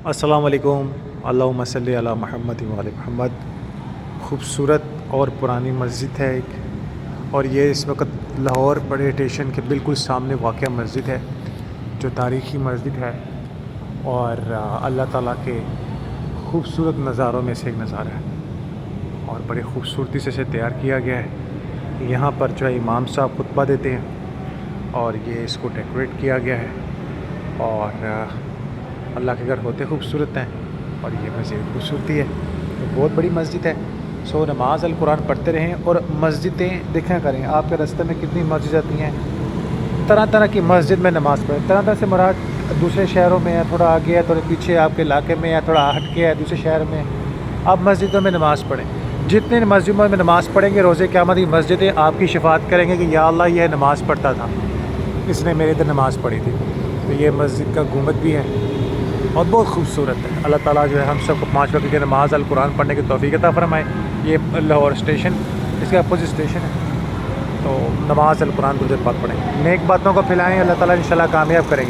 السلام علیکم۔ اللہم صلی علی محمد و علی محمد۔ خوبصورت اور پرانی مسجد ہے ایک، اور یہ اس وقت لاہور بڑے اسٹیشن کے بالکل سامنے واقع مسجد ہے، جو تاریخی مسجد ہے اور اللہ تعالیٰ کے خوبصورت نظاروں میں سے ایک نظارہ ہے، اور بڑے خوبصورتی سے اسے تیار کیا گیا ہے۔ یہاں پر جو ہے امام صاحب خطبہ دیتے ہیں، اور یہ اس کو ڈیکوریٹ کیا گیا ہے، اور اللہ کے گھر ہوتے خوبصورت ہیں، اور یہ مزید خوبصورتی ہے۔ بہت بڑی مسجد ہے، سو نماز القرآن پڑھتے رہیں، اور مسجدیں دیکھا کریں آپ کے راستے میں کتنی مسجد آتی ہیں، طرح طرح کی مسجد میں نماز پڑھیں۔ طرح طرح سے مراد دوسرے شہروں میں ہے، تھوڑا آگے ہے، تھوڑے پیچھے آپ کے علاقے میں ہے، تھوڑا ہٹ کے ہے دوسرے شہر میں، آپ مسجدوں میں نماز پڑھیں۔ جتنے مسجدوں میں نماز پڑھیں گے، روزے قیامت کی مسجدیں آپ کی شفاعت کریں گے کہ یا اللہ یہ نماز پڑھتا تھا، اس نے میرے ادھر نماز پڑھی تھی۔ تو یہ مسجد کا گنبد بھی ہے اور بہت خوبصورت ہے۔ اللہ تعالیٰ جو ہے ہم سب کو 5 وقت کی نماز القرآن پڑھنے کی توفیق عطا فرمائے۔ یہ لاہور اسٹیشن، اس کے اپوزٹ اسٹیشن ہے، تو نماز القرآن درود پاک پڑھیں، نیک باتوں کو پھیلائیں، اللہ تعالیٰ انشاءاللہ کامیاب کریں گے۔